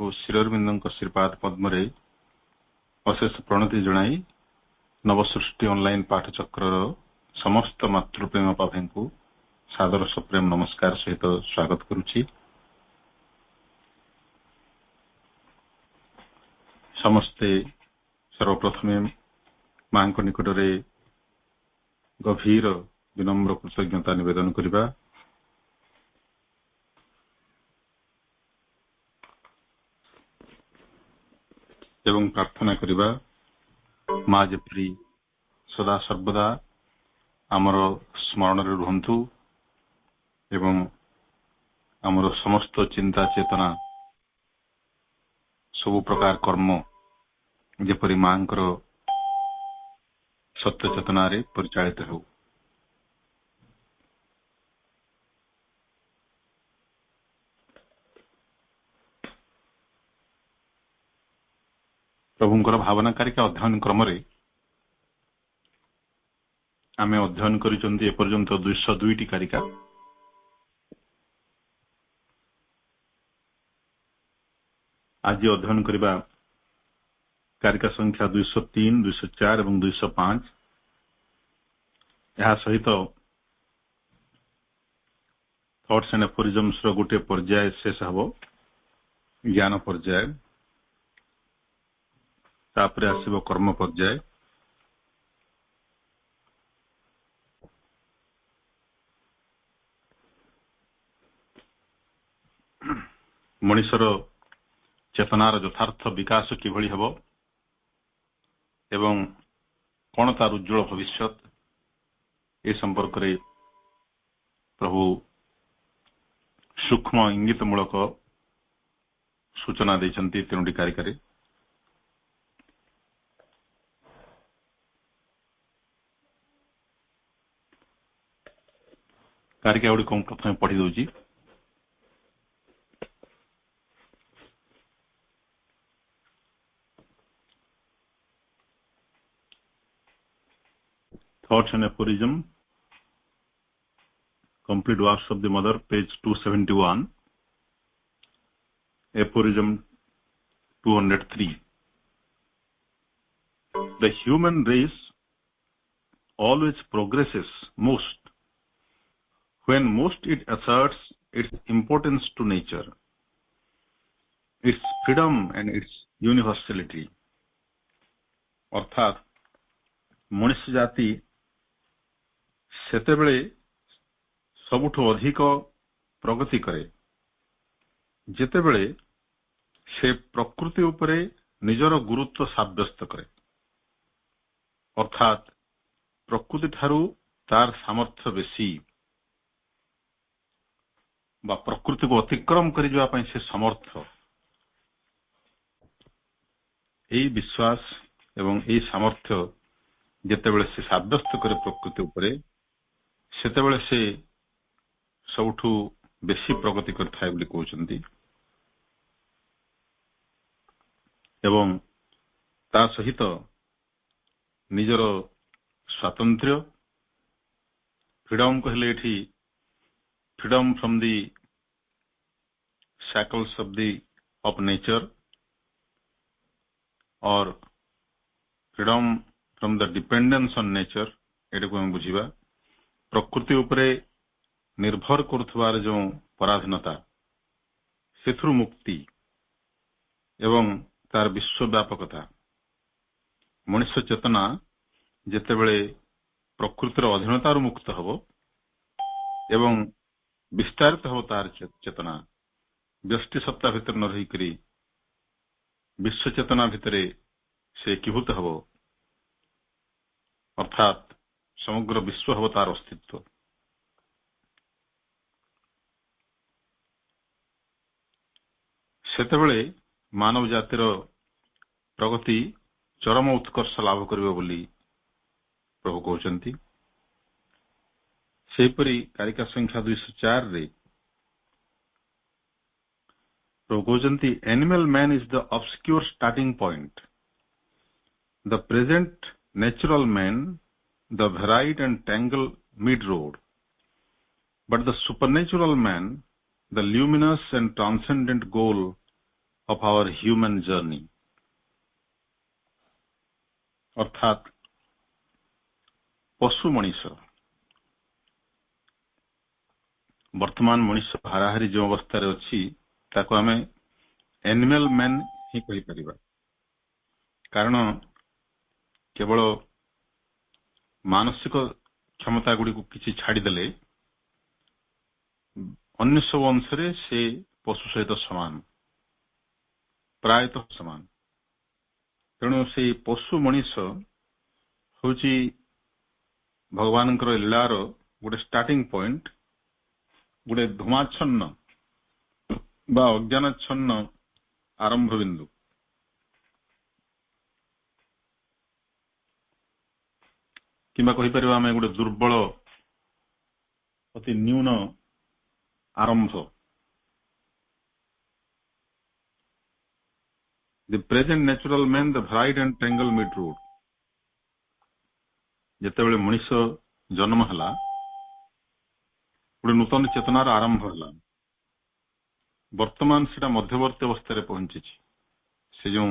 को शिरोरबिंदों श्रीपाद पद्मरे अशेष प्रणति जनाई नवसृष्टि ऑनलाइन पाठचक्र समस्त मातृप्रेम पाभे को सादर सप्रेम नमस्कार सहित स्वागत करुछि। समस्ते सर्वप्रथमे मां को निकटरे गभीर विनम्र कृतज्ञता निवेदन करिबा। एवं प्रार्थना करिबा मां जेपरी सदा सर्वदा आमर स्मरण रे रुहंतु एवं आमर समस्त चिंता चेतना सब प्रकार कर्म जेपरी मांकर सत्य चेतना रे परिचालित हो। प्रभुंकर भावनाकारिका अध्ययन क्रम रे आमे अध्ययन करिसंती एपर्यंत 202 टी कारिका। आज अध्ययन करिबा कारिका संख्या 203, 204 एवं 205। यह सहित थॉट्स एंड एफोरिजम्स रो गोटे पर्याय शेष हबो, ज्ञान पर्याय। तापरे आसीबो कर्म पर्याय। मनुष्यर चेतनार यथार्थ विकास किभଳି हबो एवं कोन तार उज्जवल भविष्यत ए संपर्क रे प्रभु सूक्ष्म इंगितमूलक सूचना दैछंती तीनोटी कारिकारे। कारिका गुडी कम प्रथमे पढ़ी दउची। Thoughts and Aphorism, Complete Works of the Mother, page 271, Aphorism 203. The human race always progresses most when most it asserts its importance to nature, its freedom and its universality. अर्थात मनुष्य जाति सेतेबेले सबुठो अधिक प्रगति करे जेतेबेले से प्रकृति उपरे निजर गुरुत्व साब्यस्त करे। अर्थात प्रकृति ठारू तार सामर्थ्य बेसी बा प्रकृति को अतिक्रम करि जवा पई से समर्थ एई विश्वास एवं एई सामर्थ्य जेतेबेले से साब्यस्त करे प्रकृति उपरे सेतेबेले से सबुठू बेसी प्रगति करथाय बोली कहउचंती। एवं ता सहित निजर स्वातंत्र्य फ्रीडम कहले एठी freedom from the shackles of nature और freedom from the dependence on nature एटा को हम बुझिबा। प्रकृति उपरे निर्भर करथवार जो पराधीनता सेथुर मुक्ति एवं तार विश्वव्यापकता। मनुष्य चेतना जेतेबेले प्रकृतिर अधीनतार मुक्त हबो एवं विस्तारित हबो तार चेतना व्यष्टि सत्ता भितर न रही करी विश्व चेतना भितरे से एकीभूत हबो। अर्थात समग्र विश्व हबो तार अस्तित्व। सेतेबेले मानव जातिर प्रगति चरम उत्कर्ष लाभ करिबो बोली प्रभु कहउचंती। सेपरि कारिका संख्या 204 रे प्रभु कहउचंती animal man is the obscure starting point, the present natural man the varied and tangled mid road, but the supernatural man the luminous and transcendent goal of our human journey. अर्थात पशु मनीष वर्तमान मनीष हाराहारी जो अवस्था अच्छी ताको आम एनिमल मैन ही कही परिबा कारण केवल मानसिक क्षमता गुड़ी को किसी छाड़देले अन्य सब अंश से पशु सहित समान प्रायतः समान तेणु से पशु मनीष हूँ भगवान लीलार गोटे स्टार्टिंग पॉइंट गोटे धूमाच्छन्न बा अज्ञानाच्छन्न आरंभ बिंदु किंबा कहि परिबा आमे गोटे दुर्बल अति न्यून आरंभ the present natural man the varied and tangled mid road जेतेबेले Manish जन्म हला गोटे नूतन चेतनार आरंभ हला वर्तमान सेटा मध्यवर्ती अवस्था पहुंची से जो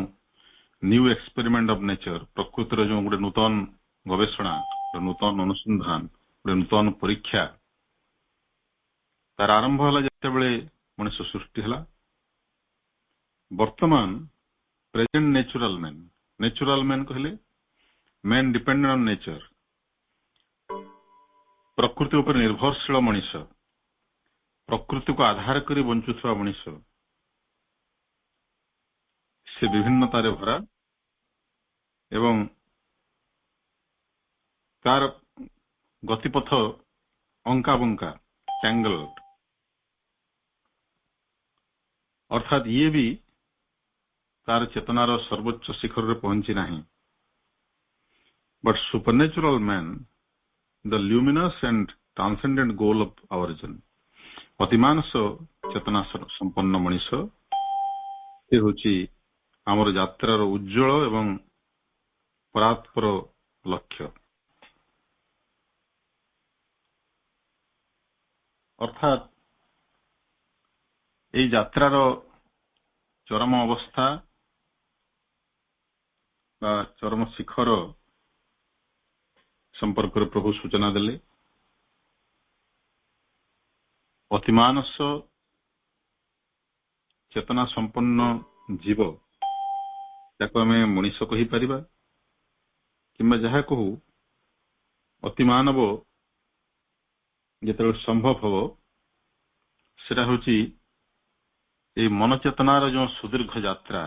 न्यू एक्सपेरिमेंट ऑफ नेचर प्रकृतिर जो गोटे नूतन गवेषणा नूतन अनुसंधान गोटे नूतन परीक्षा तार आरंभ हला जेतेबेले मनीष सृष्टि हला वर्तमान प्रेजेंट नेचुरल मैन कहले मैन डिपेंडेंट ऑन नेचर प्रकृति उपर निर्भरशील मनीष प्रकृति को आधार करी बंचुवा मनीष से विभिन्नतार भरा एवं तार गतिपथ अंका बंका टैंगल्ड अर्थात ये भी तार चेतनार सर्वोच्च शिखर रे पहुंची नहीं but supernatural man the luminous and transcendent goal of our journey अतिमानस चेतना संपन्न मनीष से होची आमर यात्रार उज्जवल एवं परात्पर लक्ष्य अर्थात এই যাত্রার চরম অবস্থা বা চরম শিখর সম্পর্কে প্রভু সূচনা দেলে অতিমানস চেতনা সম্পন্ন জীব তাকে আমি মনীষ কহি পারিবা কিংবা যাহা কহু অতিমানব যেতବେଳେ সম্ভব হব সেটা হচ্ছে এই মনচেতনার যে সুদীর্ঘ যাত্রা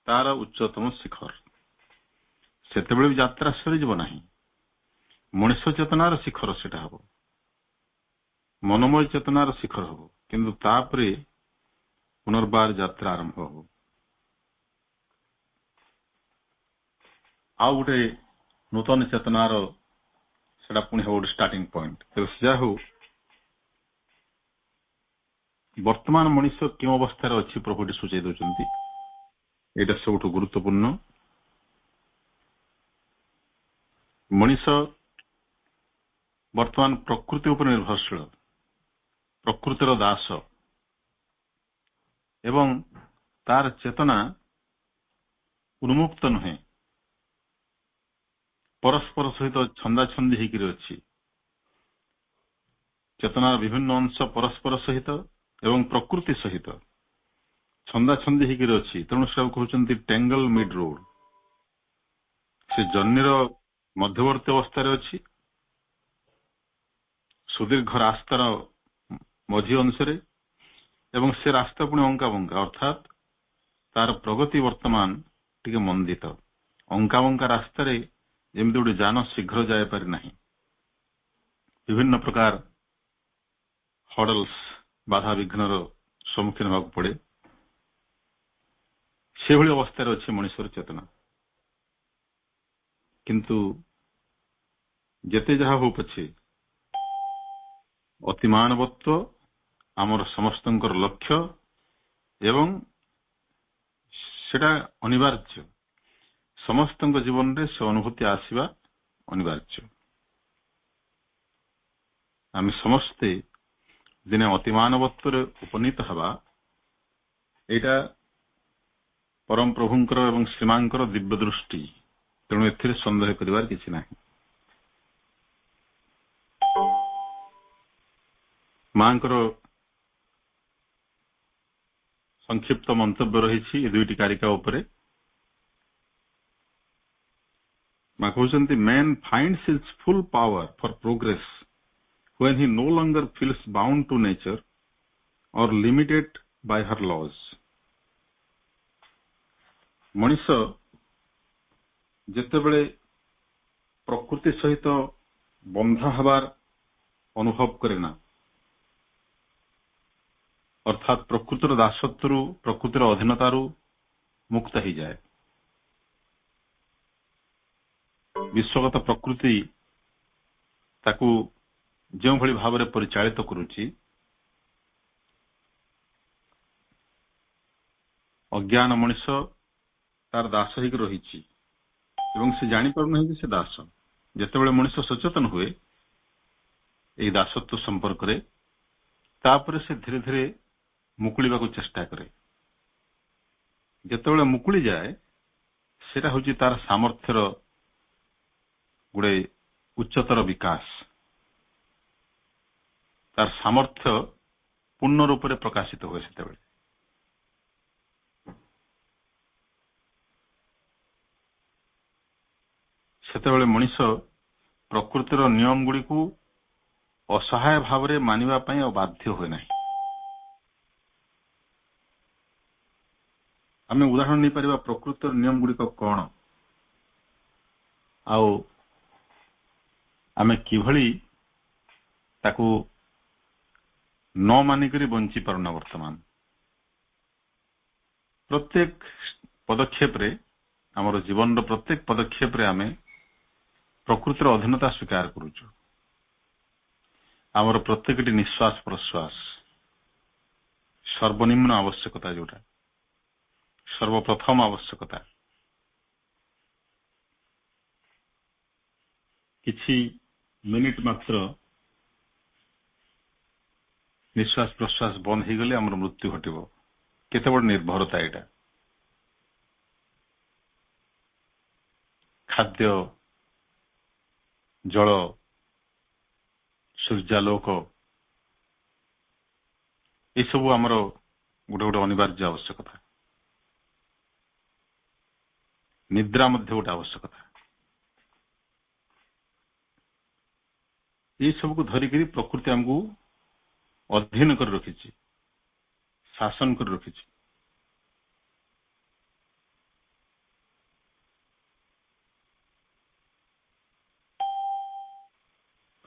তার উচ্চতম শিখর সেতবে যাত্রা সরিযিব ନାହିଁ মনুষ্য চেতনার শিখর সেটা হব মনোময় চেতনার শিখর হব কিন্তু তাপরে পুনর্বার যাত্রা আরম্ভ হব ଆଉ ଗୋଟେ ନୂତନ ଚେତନାର ସେଟା ପୁଣି ହେବ ଗୋଟେ ଷ୍ଟାର୍ଟିଂ ପଏଣ୍ଟ ତେବେ ସେ ଯାହା ହଉ ବର୍ତ୍ତମାନ ମଣିଷ କେଉଁ ଅବସ୍ଥାରେ ଅଛି ପ୍ରଭୁଟି ସୂଚାଇ ଦେଉଛନ୍ତି ଏଇଟା ସବୁଠୁ ଗୁରୁତ୍ୱପୂର୍ଣ୍ଣ ମଣିଷ ବର୍ତ୍ତମାନ ପ୍ରକୃତି ଉପରେ ନିର୍ଭରଶୀଳ ପ୍ରକୃତିର ଦାସ ଏବଂ ତାର ଚେତନା ଉନ୍ମୁକ୍ତ ନୁହେଁ परस्पर सहित छंदाछंदी होकर अच्छी चेतनार विभिन्न अंश परस्पर सहित एवं प्रकृति सहित छंदाछंदी होकर अच्छी तेणु से कहते टेंगल मिड रोड से जर्नीर मध्यवर्ती अवस्था अच्छी सुदीर्घ रास्तार मझी अंशरे एवं से रास्ता पुणी अंका बंका अर्थात तार प्रगति वर्तमान टिके मंदित अंका बंका रास्तार जमती गोटे जान शीघ्र जाए पारि नहीं विभिन्न प्रकार हडल्स बाधा विघ्नर सम्मुखीन होगा पड़े से भली अवस्था अच्छे मनुष्यर चेतना किंतु जेते जहा हो पछे अतिमानवत्व आमर समस्तंकर लक्ष्य एवं सेटा अनिवार्य समस्त जीवन रे से अनुभूति आसवा अनिवार्य आम समस्ते दिने अतिमानवत्व उपनीत हवा एटा परम प्रभुंकर एवं श्रीमांकर दिव्य दृष्टि तेणु एथिरे संदेह करिवार किछि नाही। मांकर संक्षिप्त मंतव्य रही दुईटी कारिका उपरे। मां कहउछन्ति man finds his full power for progress when he no longer feels bound to nature or limited by her laws। मनीष जेतेबेले प्रकृति सहित बंधा हबार अनुभव करेना, अर्थात प्रकृतिर दासत्वरु प्रकृतिर अधीनतारु मुक्त ही जाए। विश्वगत प्रकृति ताकू जो भली भाव में परिचालित करुच्ची, अज्ञान मनीष तार दास ही रही से जानी पार नहीं कि से दास। जितेबाला मनीष सचेतन हुए यही दासत्व संपर्क रे, तापर से धीरे धीरे मुकुलिबा को चेष्टा करे। जितेबाला मुकुली जाए सेटा होची तार सामर्थ्यर गुड़े उच्चतर विकास, तार सामर्थ्य पूर्ण रूप से प्रकाशित हुए। सेतेबेले मनीष प्रकृतिर नियम गुड़ी को असहाय भाव में मानिबा पई बाध्य हुए नहीं। आमे उदाहरण नहीं पारिबा प्रकृतिर नियम गुड़ी कौन, आउ आमे किभली ताकू न मानिक बंची पारुना। वर्तमान प्रत्येक पदक्षेप रे, आमर जीवन प्रत्येक पदक्षेप रे आमे प्रकृतिर अधीनता स्वीकार करुचु। आमर प्रत्येक निश्वास प्रश्वास सर्वनिम्न आवश्यकता, जोटा सर्वप्रथम आवश्यकता, किछि मिनिट मात्र निश्वास प्रश्वास बंद हो गले आमर मृत्यु घटिबो। केते बड़ निर्भरता एटा। खाद्य, जल, सूर्यालोक ये सब आमर गोटे गोटे अनिवार्य आवश्यकता। निद्रा मध्य गोटे आवश्यकता। ये सब को धरिकी प्रकृति आमको अधीन कर रखी, शासन कर रखी।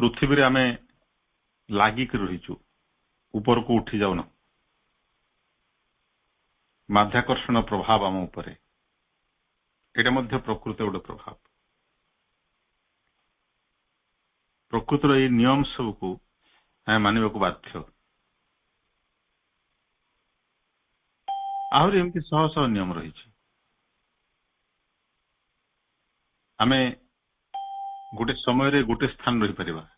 पृथ्वी रे आमे लागिक रहीचु, ऊपर को उठी जाऊन। माध्याकर्षण प्रभाव आम उपरे, एटा मध्य प्रकृति गोटे प्रभाव। प्रकृतिर ये नियम सब को मानिबा को बाध्य। आहरी एमती शह शह नियम रही। आमे गोटे समय रे गोटे स्थान रही परिबा,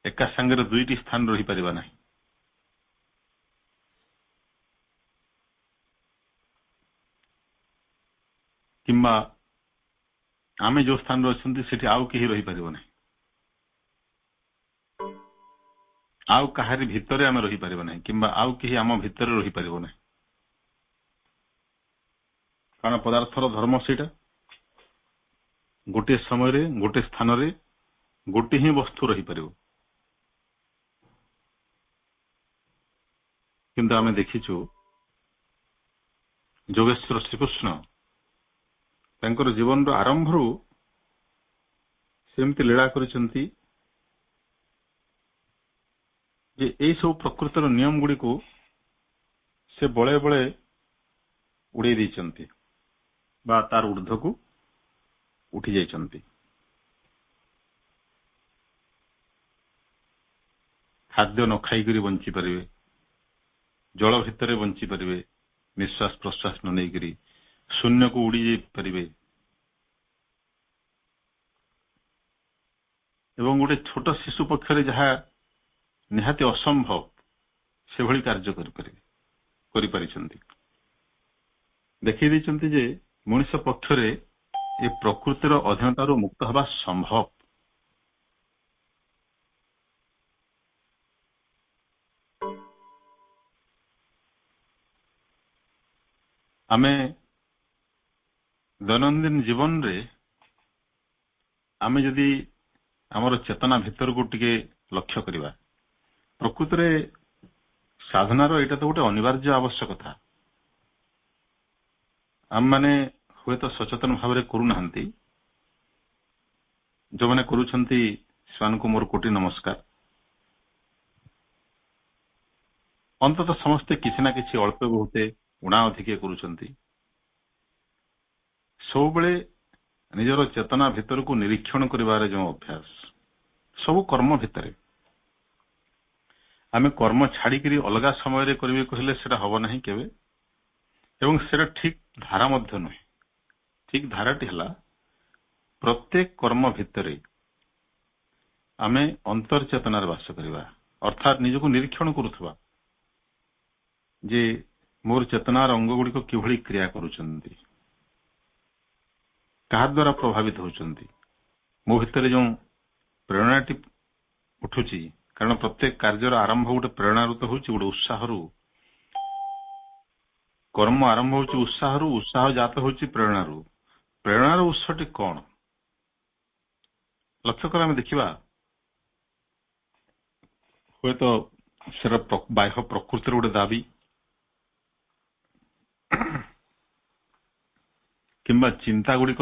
एका संगे दुईटी स्थान रही परिबा नहीं। किंबा आमे जो स्थान रही सेठी आउ केही रही परिबो नहीं, आउ कहारी भितरे आमे रही परिबो नहीं, किंबा आउ केही आम भितरे रही परिबो नहीं। कारण पदार्थर धर्म सेटा, गोटे समय रे गोटे स्थान रे गोटे ही वस्तु रही परिबो। किंतु आमे देखिछु जोगेश्वर श्रीकृष्ण तांकर जीवन रो आरंभ रू सेमती लीला करिसंती जे ए सब प्रकृतिर नियम गुड़ी को से बळे बळे उड़े दैचंती बा तार ऊर्ध्व को उठी जाइचंती। खाद्य न खाई बंची पारे, जल भितर बंची पारे, निश्वास प्रश्वास न नहीं शून्य को उड़ी जाई पारे, एवं गोटे छोट शिशु पक्षरे जहा निहाती असंभव से भली कार्य करि पारिछंती। ଦେଖେଇ ଦେଇଛନ୍ତି ଯେ ମଣିଷ ପକ୍ଷରେ ଏ ପ୍ରକୃତିର ଅଧୀନତାରୁ ମୁକ୍ତ ହେବା ସମ୍ଭବ। ଆମେ ଦୈନନ୍ଦିନ ଜୀବନରେ ଆମେ ଯଦି ଆମର ଚେତନା ଭିତରକୁ ଟିକେ ଲକ୍ଷ୍ୟ କରିବା, ପ୍ରକୃତରେ ସାଧନାର ଏଇଟା ତ ଗୋଟେ ଅନିବାର୍ଯ୍ୟ ଆବଶ୍ୟକତା। ଆମମାନେ ହୁଏତ ସଚେତନ ଭାବରେ କରୁନାହାନ୍ତି, ଯୋଉମାନେ କରୁଛନ୍ତି ସେମାନଙ୍କୁ ମୋର କୋଟି ନମସ୍କାର। ଅନ୍ତତଃ ସମସ୍ତେ କିଛି ନା କିଛି ଅଳ୍ପ ବହୁତେ ଉଣା ଅଧିକେ କରୁଛନ୍ତି। ସବୁବେଳେ ନିଜର ଚେତନା ଭିତରକୁ ନିରୀକ୍ଷଣ କରିବାର ଯେଉଁ ଅଭ୍ୟାସ, ସବୁ କର୍ମ ଭିତରେ ଆମେ କର୍ମ ଛାଡିକିରି ଅଲଗା ସମୟରେ କରିବେ କହିଲେ ସେଟା ହବ ନାହିଁ କେବେ, ଏବଂ ସେଟା ଠିକ ଧାରା ମଧ୍ୟ ନୁହେଁ। ଠିକ ଧାରାଟି ହେଲା ପ୍ରତ୍ୟେକ କର୍ମ ଭିତରେ ଆମେ ଅନ୍ତର୍ଚେତନାରେ ବାସ କରିବା, ଅର୍ଥାତ ନିଜକୁ ନିରୀକ୍ଷଣ କରୁଥିବା ଯେ ମୋର ଚେତନାର ଅଙ୍ଗ ଗୁଡିକ କିଭଳି କ୍ରିୟା କରୁଛନ୍ତି, କାହା ଦ୍ୱାରା ପ୍ରଭାବିତ ହେଉଛନ୍ତି, ମୋ ଭିତରେ ଯେଉଁ ପ୍ରେରଣାଟି ଉଠୁଛି। କାରଣ ପ୍ରତ୍ୟେକ କାର୍ଯ୍ୟର ଆରମ୍ଭ ଗୋଟେ ପ୍ରେରଣାରୁ ତ ହେଉଛି, ଗୋଟେ ଉତ୍ସାହରୁ। କର୍ମ ଆରମ୍ଭ ହେଉଛି ଉତ୍ସାହରୁ, ଉତ୍ସାହ ଜାତ ହେଉଛି ପ୍ରେରଣାରୁ। ପ୍ରେରଣାର ଉତ୍ସଟି କଣ? ଲକ୍ଷ୍ୟ କର, ଆମେ ଦେଖିବା ହୁଏତ ସେଟା ବାହ୍ୟ ପ୍ରକୃତିର ଗୋଟେ ଦାବି, କିମ୍ବା ଚିନ୍ତା ଗୁଡିକ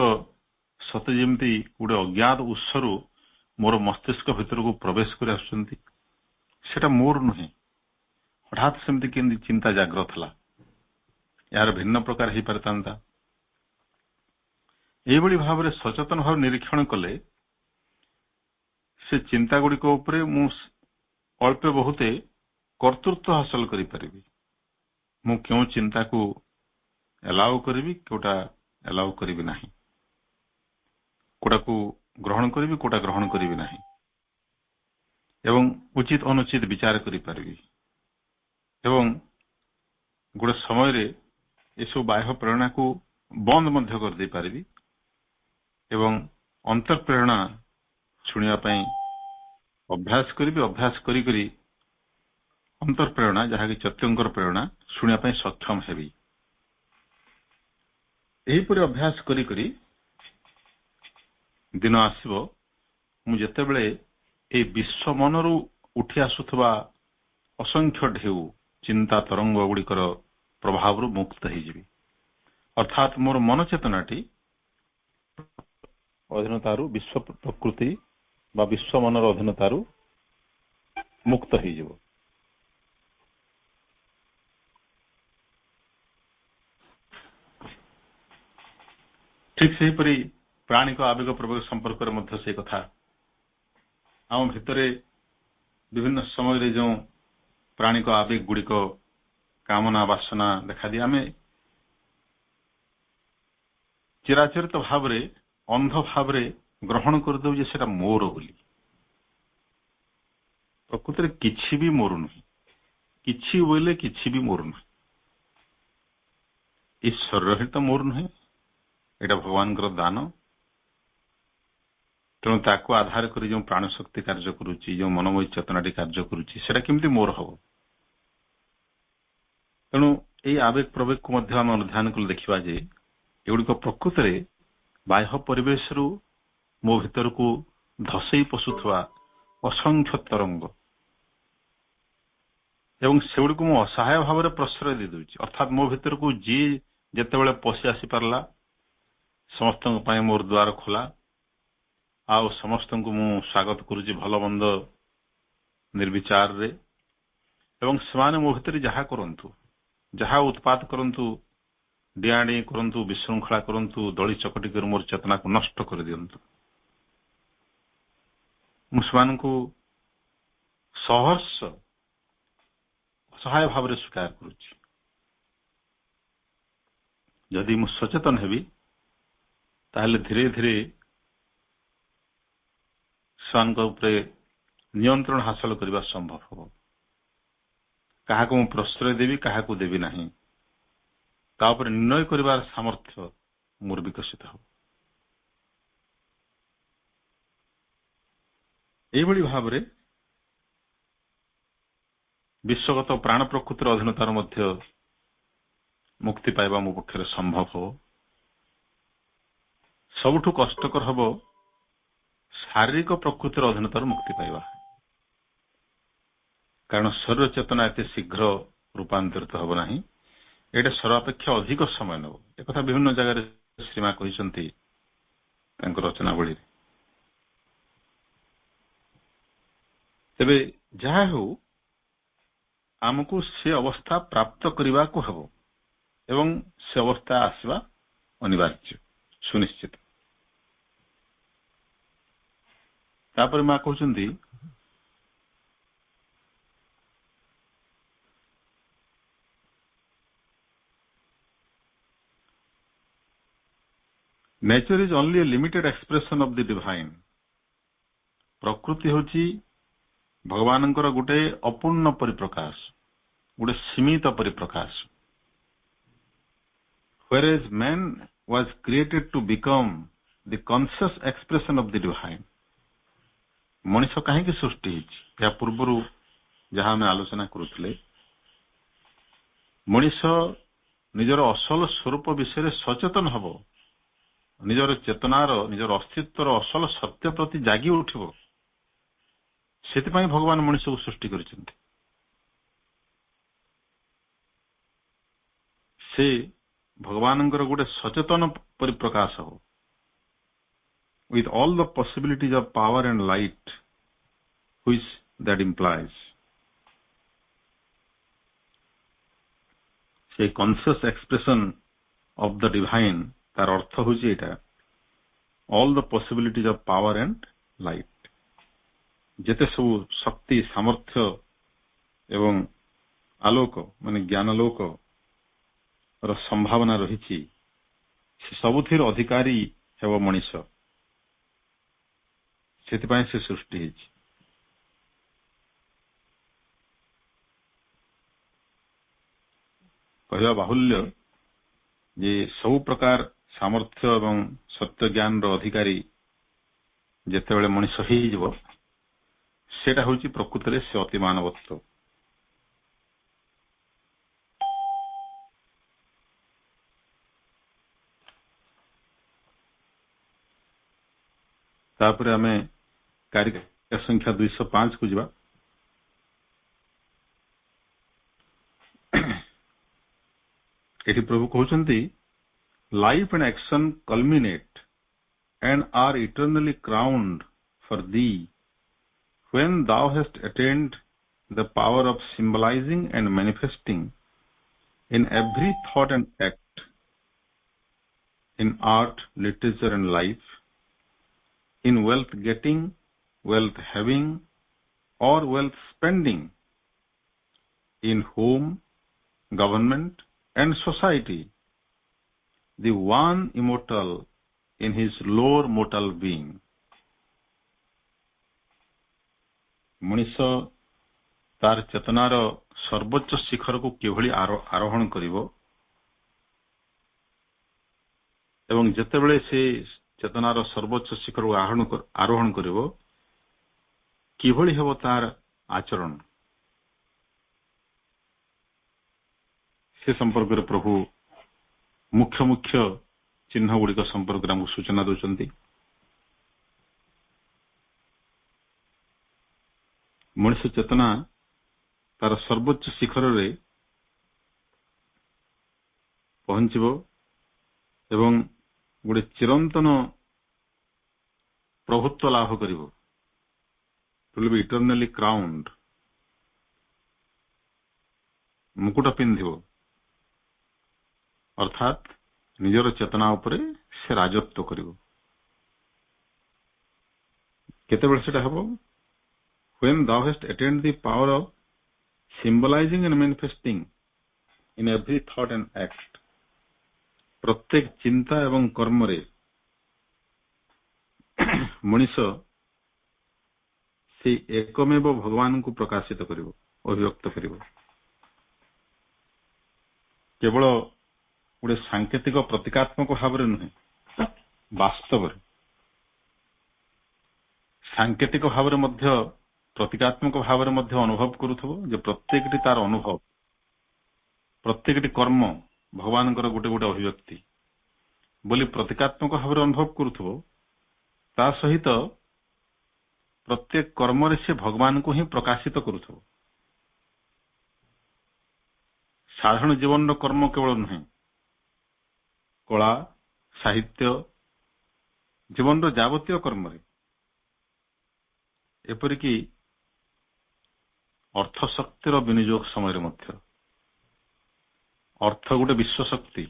ସତେ ଯେମିତି ଗୋଟେ ଅଜ୍ଞାତ ଉତ୍ସରୁ ମୋର ମସ୍ତିଷ୍କ ଭିତରକୁ ପ୍ରବେଶ କରି ଆସୁଛନ୍ତି। ସେଟା ମୋର ନୁହେଁ, ହଠାତ୍ ସେମିତି କେମିତି ଚିନ୍ତା ଜାଗ୍ରତ ହେଲା। ଏହାର ଭିନ୍ନ ପ୍ରକାର ହେଇପାରିଥାନ୍ତା। ଏଇଭଳି ଭାବରେ ସଚେତନ ଭାବରେ ନିରୀକ୍ଷଣ କଲେ ସେ ଚିନ୍ତା ଗୁଡିକ ଉପରେ ମୁଁ ଅଳ୍ପ ବହୁତେ କର୍ତ୍ତୃତ୍ୱ ହାସଲ କରିପାରିବି। ମୁଁ କେଉଁ ଚିନ୍ତାକୁ ଏଲାଉ କରିବି, କୋଉଟା ଏଲାଉ କରିବି ନାହିଁ, କୋଉଟାକୁ ଗ୍ରହଣ କରିବି, କୋଉଟା ଗ୍ରହଣ କରିବି ନାହିଁ, ଏବଂ ଉଚିତ ଅନୁଚିତ ବିଚାର କରିପାରିବି। ଏବଂ ଗୋଟେ ସମୟରେ ଏସବୁ ବାହ୍ୟ ପ୍ରେରଣାକୁ ବନ୍ଦ ମଧ୍ୟ କରିଦେଇ ପାରିବି ଏବଂ ଅନ୍ତର୍ପ୍ରେରଣା ଶୁଣିବା ପାଇଁ ଅଭ୍ୟାସ କରିବି। ଅଭ୍ୟାସ କରି କରି ଅନ୍ତର୍ପ୍ରେରଣା, ଯାହାକି ଚୈତ୍ୟଙ୍କର ପ୍ରେରଣା, ଶୁଣିବା ପାଇଁ ସକ୍ଷମ ହେବି। ଏହିପରି ଅଭ୍ୟାସ କରି କରି ଦିନ ଆସିବ, ମୁଁ ଯେତେବେଳେ এই ବିଶ୍ୱ ମନରୁ ଉଠି ଆସୁଥିବା ଅସଂଖ୍ୟ ଢେଉ ଚିନ୍ତା ତରଙ୍ଗ ଗୁଡିକର ପ୍ରଭାବରୁ ମୁକ୍ତ ହେଇଯିବି। ଅର୍ଥାତ ମୋର ମନ ଚେତନାଟି ଅଧୀନତାରୁ, ବିଶ୍ୱ ପ୍ରକୃତି ବା ବିଶ୍ୱ ମନର ଅଧୀନତାରୁ ମୁକ୍ତ ହେଇଯିବ। ଠିକ ସେହିପରି ପ୍ରାଣିକ ଆବେଗ ପ୍ରବେଗ ସମ୍ପର୍କରେ ମଧ୍ୟ ସେଇ କଥା। ଆମ ଭିତରେ ବିଭିନ୍ନ ସମୟରେ ଯେଉଁ ପ୍ରାଣିକ ଆବେଗ ଗୁଡିକ, କାମନା ବାସନା ଦେଖାଦିଏ, ଆମେ ଚିରାଚରିତ ଭାବରେ, ଅନ୍ଧ ଭାବରେ ଗ୍ରହଣ କରିଦେଉ ଯେ ସେଟା ମୋର ବୋଲି। ପ୍ରକୃତରେ କିଛି ବି ମୋର ନୁହେଁ। କିଛି ବୋଇଲେ କିଛି ବି ମୋର ନୁହେଁ। ଏ ଶରୀର ହିଁ ତ ମୋର ନୁହେଁ, ଏଇଟା ଭଗବାନଙ୍କର ଦାନ। ତେଣୁ ତାକୁ ଆଧାର କରି ଯେଉଁ ପ୍ରାଣ ଶକ୍ତି କାର୍ଯ୍ୟ କରୁଛି, ଯେଉଁ ମନୋମୟ ଚେତନାଟି କାର୍ଯ୍ୟ କରୁଛି, ସେଟା କେମିତି ମୋର ହବ? ତେଣୁ ଏଇ ଆବେଗ ପ୍ରବେଗକୁ ମଧ୍ୟ ଆମେ ଅନୁଧ୍ୟାନ କଲେ ଦେଖିବା ଯେ ଏଗୁଡିକ ପ୍ରକୃତରେ ବାହ୍ୟ ପରିବେଶରୁ ମୋ ଭିତରକୁ ଧସେଇ ପଶୁଥିବା ଅସଂଖ୍ୟ ତରଙ୍ଗ, ଏବଂ ସେଗୁଡିକୁ ମୁଁ ଅସହାୟ ଭାବରେ ପ୍ରଶ୍ରୟ ଦେଇଦେଉଛି। ଅର୍ଥାତ ମୋ ଭିତରକୁ ଯିଏ ଯେତେବେଳେ ପଶି ଆସିପାରିଲା, ସମସ୍ତଙ୍କ ପାଇଁ ମୋର ଦ୍ୱାର ଖୋଲା, ଆଉ ସମସ୍ତଙ୍କୁ ମୁଁ ସ୍ୱାଗତ କରୁଛି ଭଲ ମନ୍ଦ ନିର୍ବିଚାରରେ। ଏବଂ ସେମାନେ ମୋ ଭିତରେ ଯାହା କରନ୍ତୁ, ଯାହା ଉତ୍ପାତ କରନ୍ତୁ, ଡିଆଁଡି କରନ୍ତୁ, ବିଶୃଙ୍ଖଳା କରନ୍ତୁ, ଦଳି ଚକଟି କରି ମୋର ଚେତନାକୁ ନଷ୍ଟ କରିଦିଅନ୍ତୁ, ମୁଁ ସେମାନଙ୍କୁ ସହର୍ଷ ଅସହାୟ ଭାବରେ ସ୍ୱୀକାର କରୁଛି। ଯଦି ମୁଁ ସଚେତନ ହେବି, ତାହେଲେ ଧୀରେ ଧୀରେ ସେମାନଙ୍କ ଉପରେ ନିୟନ୍ତ୍ରଣ ହାସଲ କରିବା ସମ୍ଭବ ହେବ। କାହାକୁ ମୁଁ ପ୍ରଶ୍ରୟ ଦେବି, କାହାକୁ ଦେବି ନାହିଁ। तापर निर्णय करिवार सामर्थ्य मोर विकसित हो। एभली भाव रे विश्वगत प्राण प्रकृतिर अधीनतार मध्य मुक्ति पाइबा मो पक्षरे संभव हो। सबुठु कष्टकर हबो शारीरिक प्रकृतिर अधीनतार मुक्ति पाइबा, कारण शरीर चेतना एते शीघ्र रूपांतरित हबो नाही। एटा सर्वापेक्षा अधिक समय नब। एक कथा विभिन्न जगह श्रीमा कहिसंती तांको रचनावली। तेबे जहा हो आमको से अवस्था प्राप्त करने को हबो एवं से अवस्था आसवा अनिवार्य सुनिश्चित। तापर मां कहउचंती nature is only a limited expression of the divine. प्रकृति होची भगवानंकर गुटे अपूर्ण परिप्रकाश, गुटे सीमित परिप्रकाश। Whereas man was created to become the conscious expression of the divine। मनुष्य कहीं सृष्टि या पूर्वर जहां हमें आलोचना करुले, मनुष्य निजर असल स्वरूप विषय सचेतन हब, निजर चेतनार निजर अस्तित्वर असल सत्य प्रति जागी उठिब। सेतिपाई भगवान मनुष्य को सृष्टि करिसेंति। से भगवानंकर गोटे सचेतन परिप्रकाश हो, with all the possibilities of power and light which that implies। से conscious expression of the divine तार अर्थ होची एटा all the possibilities of power and light। जेते सब शक्ति सामर्थ्य एवं आलोक माने ज्ञानलोक र संभावना रही सबुथिर अधिकारी हेब मनुष्य। सेतिपाई से सृष्टि हेछि। कहवा बाहुल्य जे सब प्रकार सामर्थ्य एवं सत्य ज्ञान रो अधिकारी जेतेबेले मनुष्य ही जीव, सेटा होछि प्रकृति से अति मानवत्व। तापर आमे कारिका संख्या 205 को जीवा। एठी प्रभु कहउचंती life and action culminate and are eternally crowned for the when thou hast attained the power of symbolizing and manifesting in every thought and act, in art, literature and life, in wealth getting, wealth having, or wealth spending, in home, government and society, the one immortal in his lower mortal being। मनुष्य तार चेतनार सर्वोच्च शिखर को किभली आरोहण करिवो एवं जेतेबेले से चेतनार सर्वोच्च शिखर को आरोहण करिवो किभली हेबो तार आचरण, से संपर्क प्रभु मुख्य मुख्य चिन्ह गुड़िक संपर्क हमको सूचना दौरान। मनुष्य चेतना तार सर्वोच्च शिखर रे पहुंचबो एवं गोटे चिरंतन प्रभुत्व लाभ करिवो, टू बी इटर्नली क्राउन्ड, मुकुट पिंधिबो, अर्थात निजर चेतना उपरे से राजत्व करिवो। केतेबेले सेटा हबो when thou hast attained the power of symbolizing and manifesting in every thought and act। प्रत्येक चिंता एवं कर्म रे मनुष्य से एकमेव भगवान को प्रकाशित करिवो, अभिव्यक्त करिवो। केवल गोटे सांकेतिक प्रतीकात्मक भाव नुहे वास्तव सांकेतिक भाव प्रतीकात्मक भाव अनुभव करुथबो प्रत्येक तार अनुभव प्रत्येक कर्म भगवान गोटे गोटे अभिव्यक्ति बोली प्रतीकात्मक भाव अनुभव करुथबो ता सहित प्रत्येक कर्म से भगवान को ही प्रकाशित करुथबो। साधारण जीवन कर्म केवल नुहे कला साहित्य जीवन जावतीय कर्म एपरिक अर्थशक्तिर विनियोग समय अर्थ गोटे विश्वशक्ति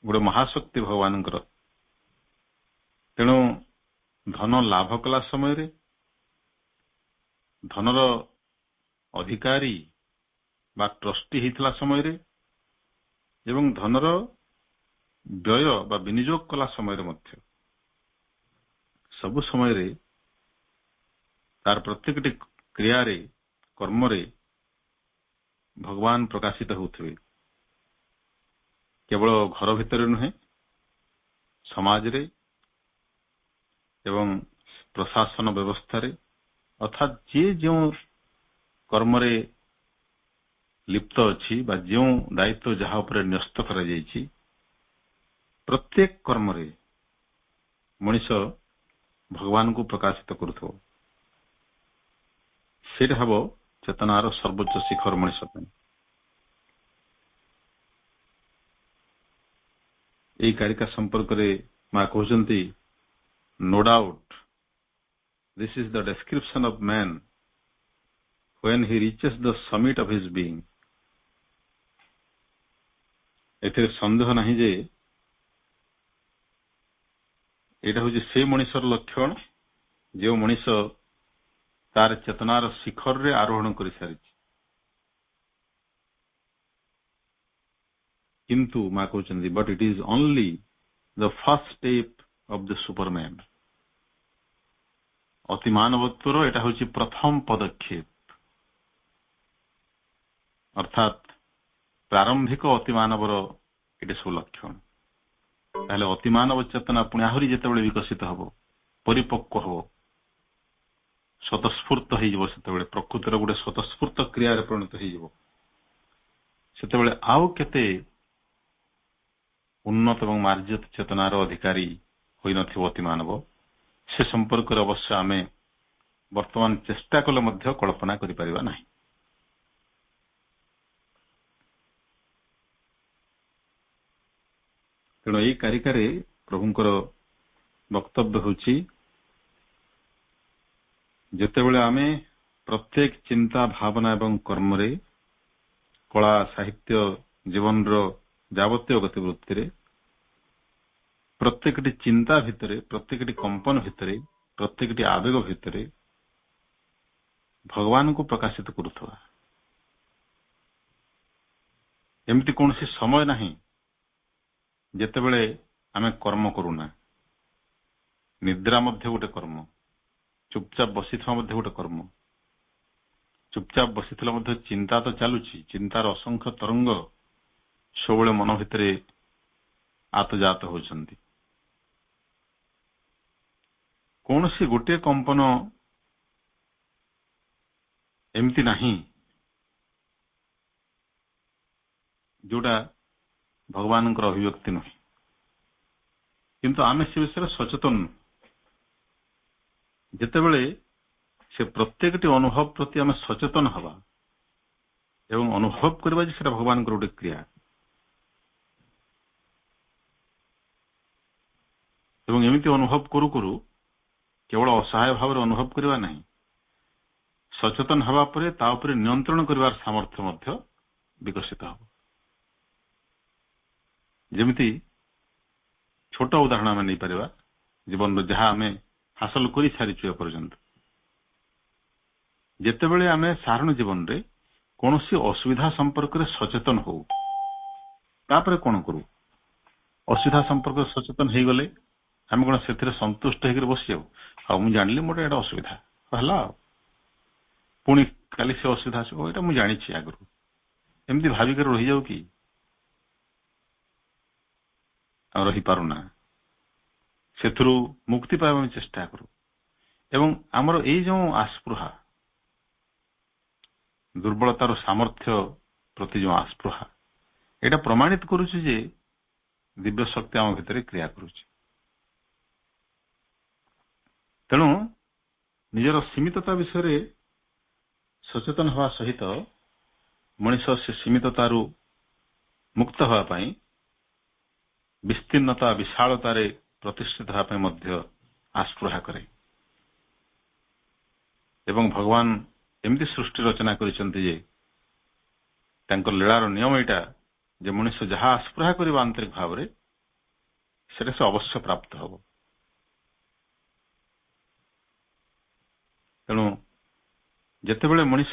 गोटे महाशक्ति भगवान तेणु धन लाभ कला समय धनर अधिकारी बा ट्रस्टी होता समय एवं धनर व्यय बा विनियोग कला समय सबु समय तार प्रत्येक क्रिया कर्म भगवान प्रकाशित होते केवल घर भितर नुहे समाज रे एवं प्रशासन व्यवस्था रे अर्थात जे जो कर्म रे लिप्त अच्छी बा जो दायित्व जहाँ उपर न्यस्त करा जायछि प्रत्येक कर्म रे मनीष भगवान को प्रकाशित करुथबो सेटा हबो चेतनार सर्वोच्च शिखर मनीष यही कारिका संपर्क रे मां कहउचंती no doubt this is the description of man when he reaches the summit of his being एथे संदेह नहीं जे एटा होची से मनीषर लक्षण जो मनीष तार चेतनार शिखर रे आरोहण कर सारी किंतु मां कहउचंती but it is only the first step of the superman अति मानवत्वर एटा होची प्रथम पदक्षेप अर्थात प्रारंभिक अति मानवर एटे सब लक्षण ताहले अति मानव चेतना पुणी आहरी जेतेबेले विकसित हबो परिपक्व हबो स्वतस्फूर्त हो प्रकृतिर गोटे स्वतस्फूर्त क्रिया परिणत हो आउ केते उन्नत एवं मार्जित चेतनार अधिकारी होई नथिबो अति मानव से संपर्क अवश्य आमे वर्तमान चेष्टा कले मध्य कल्पना करि परिबा नाही। तेणु एई कारिकारे प्रभुंकर वक्तव्य होची जेतेबेले आमे प्रत्येक चिंता भावना एवं कर्म रे कला साहित्य जीवन रो जावतीय गतिवृत्ति रे प्रत्येक चिंता भितरे प्रत्येक कंपन भितरे प्रत्येक आवेग भितरे भगवान को प्रकाशित करुथबा एमती कौन सी समय नहीं जेतेबेले आमे कर्म करूना निद्रा मध्य गोटे कर्म चुपचाप बसी गोटे कर्म चुपचाप बसी चिंता तो चलुची चिंतार असंख्य तरंग सब मन भितर आतजात होती कौन सी गोटे कंपन एमती नहीं जोटा भगवान अभिव्यक्ति नुहे किंतु आमे से विषय सचेतन जेतेबेले से प्रत्येक अनुभव प्रति आम सचेतन हवा एवं अनुभव करवा जे भगवान गोटे क्रिया एवं एमती अनुभव करू करू केवल असहाय भाव अनुभव करवा नहीं सचेतन हवा परे ता उपरे नियंत्रण करिवार सामर्थ्य मध्य विकसित हो जेमिति छोट उदाहरण आम नहीं पारिबा जीवन जहाँ आम हासिल कर सारी पर्यंत जेतेबेले आमे साधारण जीवन रे कौन सी असुविधा संपर्क रे सचेतन हो तापरे कौन करू असुविधा संपर्क सचेतन हो गले आम कौन से संतुष्ट होकर बस जाऊ हाँ मुझे जानी मोटे एटा असुविधा है पुणी काली से असुविधा आसो मुझे जानी आगु एमती भाविक रही जाऊ कि रही पारुना सेथुरु मुक्ति पाइबा ପାଇଁ ଚେଷ୍ଟା करू ଏବଂ ଆମର ଏଇ ଯେଉଁ ଆସ୍ପୃହା ଦୁର୍ବଳତାର ସାମର୍ଥ୍ୟ ପ୍ରତି ଯେଉଁ ଆସ୍ପୃହା ଏଟା ପ୍ରମାଣିତ କରୁଛି ଯେ ଦିବ୍ୟ ଶକ୍ତି ଆମ ଭିତରେ କ୍ରିୟା କରୁଛି। ତେଣୁ ନିଜର ସୀମିତତା ବିଷୟରେ ସଚେତନ ହେବା ସହିତ ମଣିଷ ସେ ସୀମିତତାରୁ ମୁକ୍ତ ହେବା ପାଇଁ ବିସ୍ତୀର୍ଣ୍ଣତା ବିଶାଳତାରେ ପ୍ରତିଷ୍ଠିତ ହେବା ପାଇଁ ମଧ୍ୟ ଆସ୍ପୃହା କରେ ଏବଂ ଭଗବାନ ଏମିତି ସୃଷ୍ଟି ରଚନା କରିଛନ୍ତି ଯେ ତାଙ୍କର ଲୀଳାର ନିୟମ ଏଇଟା ଯେ ମଣିଷ ଯାହା ଆସ୍ପୃହା କରିବ ଆନ୍ତରିକ ଭାବରେ ସେଟା ସେ ଅବଶ୍ୟ ପ୍ରାପ୍ତ ହେବ। ତେଣୁ ଯେତେବେଳେ ମଣିଷ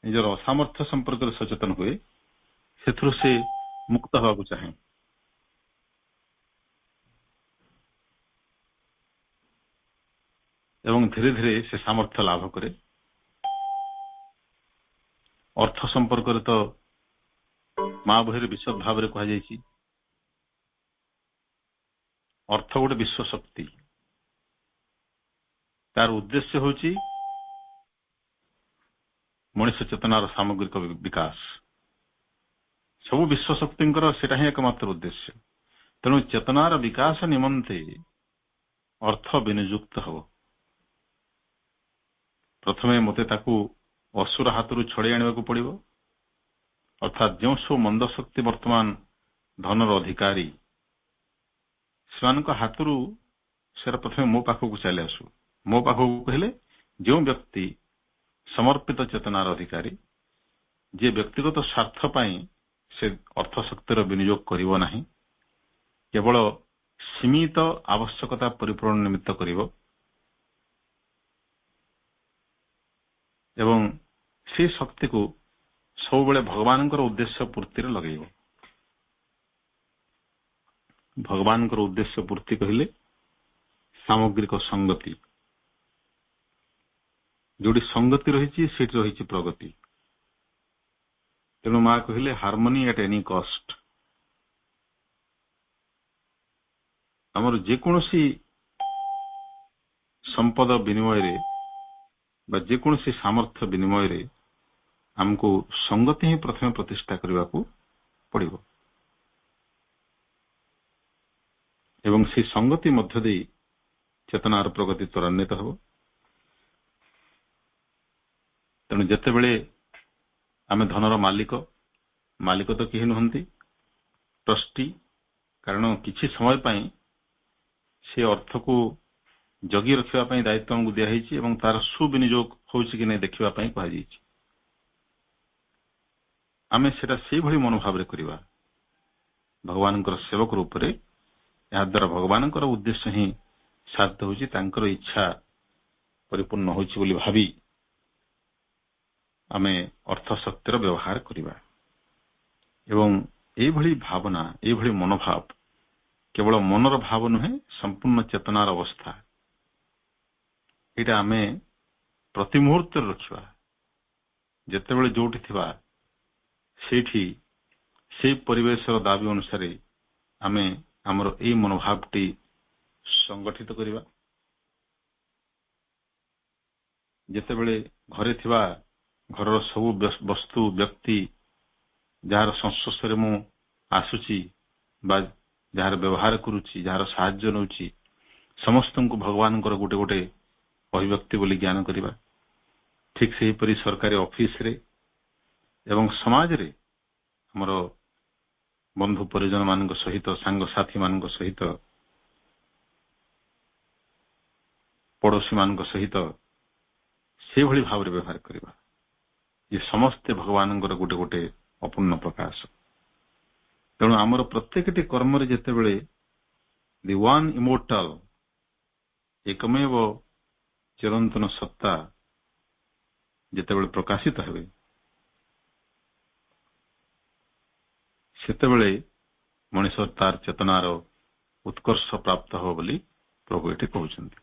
ନିଜର ଅସାମର୍ଥ୍ୟ ସମ୍ପର୍କରେ ସଚେତନ ହୁଏ ସେଥିରୁ ସେ ମୁକ୍ତ ହେବାକୁ ଚାହେଁ ଏବଂ ଧୀରେ ଧୀରେ ସେ ସାମର୍ଥ୍ୟ ଲାଭ କରେ। ଅର୍ଥ ସମ୍ପର୍କରେ ତ ମା ବହିରେ ବିଶଦ ଭାବରେ କୁହାଯାଇଛି ଅର୍ଥ ଗୋଟେ ବିଶ୍ୱ ଶକ୍ତି, ତାର ଉଦ୍ଦେଶ୍ୟ ହେଉଛି ମଣିଷ ଚେତନାର ସାମଗ୍ରିକ ବିକାଶ। ସବୁ ବିଶ୍ୱ ଶକ୍ତିଙ୍କର ସେଟା ହିଁ ଏକମାତ୍ର ଉଦ୍ଦେଶ୍ୟ। ତେଣୁ ଚେତନାର ବିକାଶ ନିମନ୍ତେ ଅର୍ଥ ବିନିଯୁକ୍ତ ହେବ। ପ୍ରଥମେ ମୋତେ ତାକୁ ଅସୁର ହାତରୁ ଛଡ଼େଇ ଆଣିବାକୁ ପଡ଼ିବ, ଅର୍ଥାତ୍ ଯେଉଁ ସବୁ ମନ୍ଦ ଶକ୍ତି ବର୍ତ୍ତମାନ ଧନର ଅଧିକାରୀ ସେମାନଙ୍କ ହାତରୁ ସେଟା ପ୍ରଥମେ ମୋ ପାଖକୁ ଚାଲି ଆସୁ। ମୋ ପାଖକୁ କହିଲେ ଯେଉଁ ବ୍ୟକ୍ତି ସମର୍ପିତ ଚେତନାର ଅଧିକାରୀ, ଯିଏ ବ୍ୟକ୍ତିଗତ ସ୍ୱାର୍ଥ ପାଇଁ ସେ ଅର୍ଥ ଶକ୍ତିର ବିନିଯୋଗ କରିବ ନାହିଁ, କେବଳ ସୀମିତ ଆବଶ୍ୟକତା ପରିପୂରଣ ନିମିତ୍ତ କରିବ ଏବଂ ସେ ଶକ୍ତିକୁ ସବୁବେଳେ ଭଗବାନଙ୍କର ଉଦ୍ଦେଶ୍ୟ ପୂର୍ତ୍ତିରେ ଲଗେଇବ। ଭଗବାନଙ୍କର ଉଦ୍ଦେଶ୍ୟ ପୂର୍ତ୍ତି କହିଲେ ସାମଗ୍ରିକ ସଂଗତି, ଯୋଉଠି ସଂଗତି ରହିଛି ସେଠି ରହିଛି ପ୍ରଗତି। ତେଣୁ ମା କହିଲେ ହାରମୋନି ଆଟ୍ ଏନି କଷ୍ଟ। ଆମର ଯେକୌଣସି ସମ୍ପଦ ବିନିମୟରେ ବା ଯେକୌଣସି ସାମର୍ଥ୍ୟ ବିନିମୟରେ ଆମକୁ ସଂଗତି ହିଁ ପ୍ରଥମେ ପ୍ରତିଷ୍ଠା କରିବାକୁ ପଡ଼ିବ ଏବଂ ସେ ସଂଗତି ମଧ୍ୟ ଦେଇ ଚେତନାର ପ୍ରଗତି ତ୍ୱରାନ୍ୱିତ ହେବ। ତେଣୁ ଯେତେବେଳେ ଆମେ ଧନର ମାଲିକ ତ କେହି ନୁହନ୍ତି, ଟ୍ରଷ୍ଟି, କାରଣ କିଛି ସମୟ ପାଇଁ ସେ ଅର୍ଥକୁ ଜଗି ରଖିବା ପାଇଁ ଦାୟିତ୍ୱ ଆମକୁ ଦିଆଯାଇଛି ଏବଂ ତାର ସୁବିନିଯୋଗ ହେଉଛି କି ନାହିଁ ଦେଖିବା ପାଇଁ କୁହାଯାଇଛି। ଆମେ ସେଟା ସେଇଭଳି ମନୋଭାବରେ କରିବା ଭଗବାନଙ୍କର ସେବକ ରୂପରେ। ଏହାଦ୍ୱାରା ଭଗବାନଙ୍କର ଉଦ୍ଦେଶ୍ୟ ହିଁ ସାଧ୍ୟ ହେଉଛି, ତାଙ୍କର ଇଚ୍ଛା ପରିପୂର୍ଣ୍ଣ ହେଉଛି ବୋଲି ଭାବି ଆମେ ଅର୍ଥ ଶକ୍ତିର ବ୍ୟବହାର କରିବା। ଏବଂ ଏଇଭଳି ଭାବନା, ଏଇଭଳି ମନୋଭାବ କେବଳ ମନର ଭାବ ନୁହେଁ, ସମ୍ପୂର୍ଣ୍ଣ ଚେତନାର ଅବସ୍ଥା। ଏଇଟା ଆମେ ପ୍ରତି ମୁହୂର୍ତ୍ତରେ ରଖିବା। ଯେତେବେଳେ ଯୋଉଠି ଥିବା ସେଇଠି ସେଇ ପରିବେଶର ଦାବି ଅନୁସାରେ ଆମେ ଆମର ଏଇ ମନୋଭାବଟି ସଂଗଠିତ କରିବା। ଯେତେବେଳେ ଘରେ ଥିବା ଘରର ସବୁ ବସ୍ତୁ ବ୍ୟକ୍ତି ଯାହାର ସଂସ୍ପର୍ଶରେ ମୁଁ ଆସୁଛି ବା ଯାହାର ବ୍ୟବହାର କରୁଛି, ଯାହାର ସାହାଯ୍ୟ ନେଉଛି, ସମସ୍ତଙ୍କୁ ଭଗବାନଙ୍କର ଗୋଟେ ଗୋଟେ ଅଭିବ୍ୟକ୍ତି ବୋଲି ଜ୍ଞାନ କରିବା। ଠିକ୍ ସେହିପରି ସରକାରୀ ଅଫିସରେ ଏବଂ ସମାଜରେ ଆମର ବନ୍ଧୁ ପରିଜନ ମାନଙ୍କ ସହିତ, ସାଙ୍ଗସାଥୀ ମାନଙ୍କ ସହିତ, ପଡୋଶୀ ମାନଙ୍କ ସହିତ ସେଭଳି ଭାବରେ ବ୍ୟବହାର କରିବା ଯେ ସମସ୍ତେ ଭଗବାନଙ୍କର ଗୋଟେ ଗୋଟେ ଅପୂର୍ଣ୍ଣ ପ୍ରକାଶ। ତେଣୁ ଆମର ପ୍ରତ୍ୟେକଟି କର୍ମରେ ଯେତେବେଳେ ଦି ୱାନ୍ ଇମୋର୍ଟାଲ ଏକମେବ ଚିରନ୍ତନ ସତ୍ତା ଯେତେବେଳେ ପ୍ରକାଶିତ ହେବେ ସେତେବେଳେ ମଣିଷ ତାର ଚେତନାର ଉତ୍କର୍ଷ ପ୍ରାପ୍ତ ହେବ ବୋଲି ପ୍ରଭୁ ଏଠି କହୁଛନ୍ତି।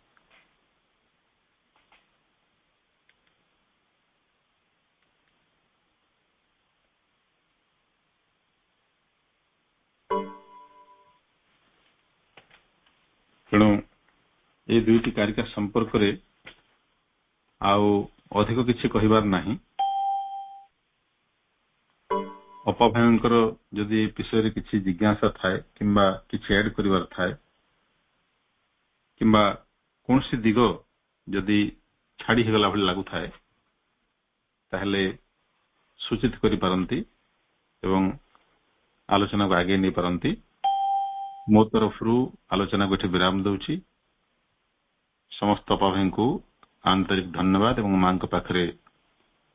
ये दुईटी कारिका संपर्क रे आउ अधिक किछि कहिबार नाही। अपा भाईंकर जदि विषय किछि जिज्ञासा थाए किंबा किछि ऐड करिवार थाए किंबा कोनसी दिग जदि छाड़ी हेगला भली लागु थाए ताहले सूचित करि पारंती एवं आलोचना को आगे नहीं पारंती। मो तरफरु आलोचना को विराम दउछि। समस्त अपा भाई को आंतरिक धन्यवाद एवं मां के पाखरे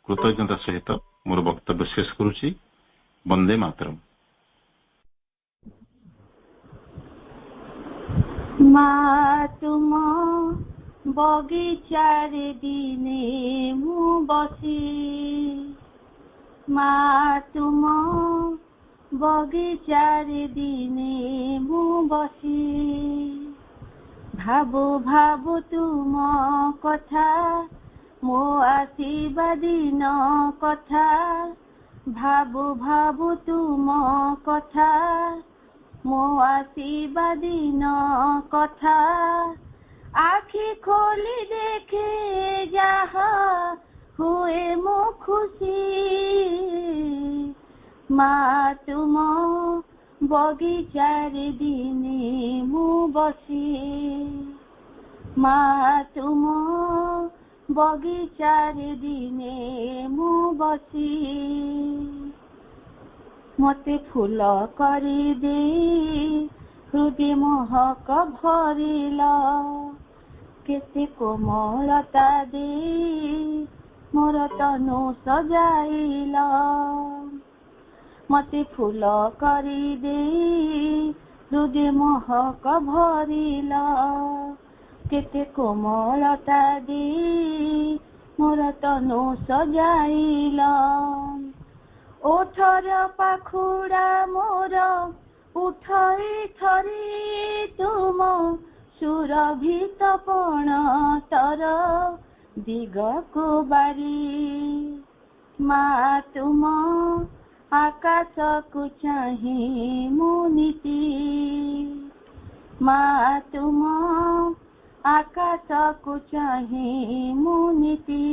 कृतज्ञता सहित मोर वक्तव्य शेष करुछि। वंदे मातरम। माँ तुम बगीचार दिने मु बसी, माँ तुम बगीचार दिने मु बसी, भाबु भाबु तुम कथा मो आसीबा दिन कथा, भाबु भाबु तुम कथा मो आसीबा दिन कथा, आखि खोली देखे जहा हुए मो खुशी, माँ तुम बगीचार दिने मु बसी, माँ तुम बगीचार दिने मु बसी, मते फूल करी दे हृदय महक भरिला, केते कोमलता दे मोर तनु सजाइला, मते फूल करी दे हृदय महक भरिला, केते कोमलता दे मोर तनु सजाइला, ओठर पाखुड़ा मोर उठाई थरी तुम सुरभित पण तर दिग को बारी, माँ तुम आकाश को चाही मुनीति, माँ तुम आकाश को चाही मुनीति,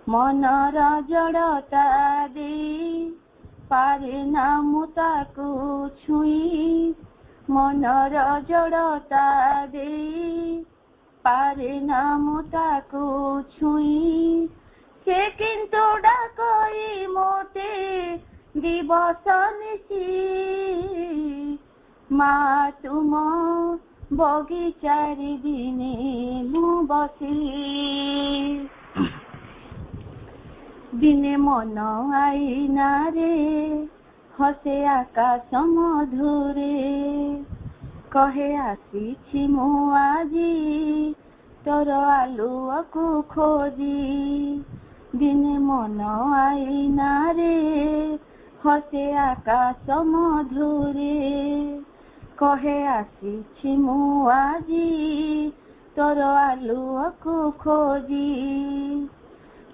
मनर जड़ता दे पारे नामु ताकु छुई, मनर जड़ता दे पारे नामु ताकु छुई, से किंतु डाकई मोटे दिवस निशी, माँ तुम बगीचार दिने मु बसी, दिने मन आईना रे हसे आकाश मधुरे, कहे आसी मु आजी तोर आलुआ को खोजी, दिने मन आईना रे हसे आकाश मधुरे, कहे आसी मु आजी तोर आलुआ को खोजी,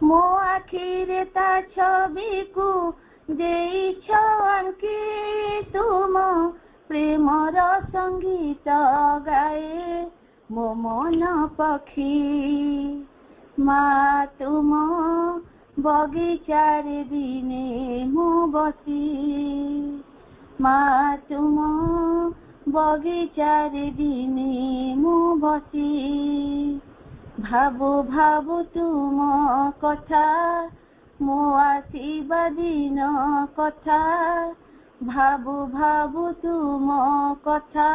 मो आखिरे ता छवि को देइछ आंकी, तुम प्रेमर संगीत गाए मो मन पखी, माँ तुम बगीचार दिने मु बसी, माँ तुम बगीचार दिने मु बसी, भाबु भाबु तुम कथा मो आसीबा दिन कथा, भाबु भाबु तुम कथा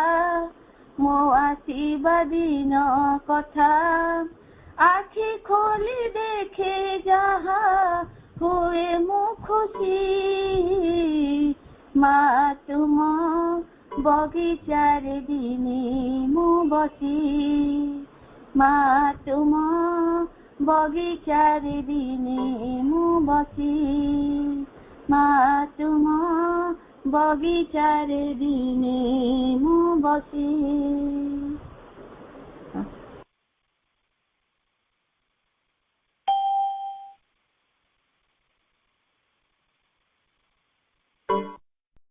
मो आसीबा दिन कथा, आखि खोली देखे जहा हुए मो खुशी, माँ तुम बगीचार दिने मु बसी, माँ तुम बगीचार दिने मु बसी, माँ तुम बगीचार दिने मु बसी।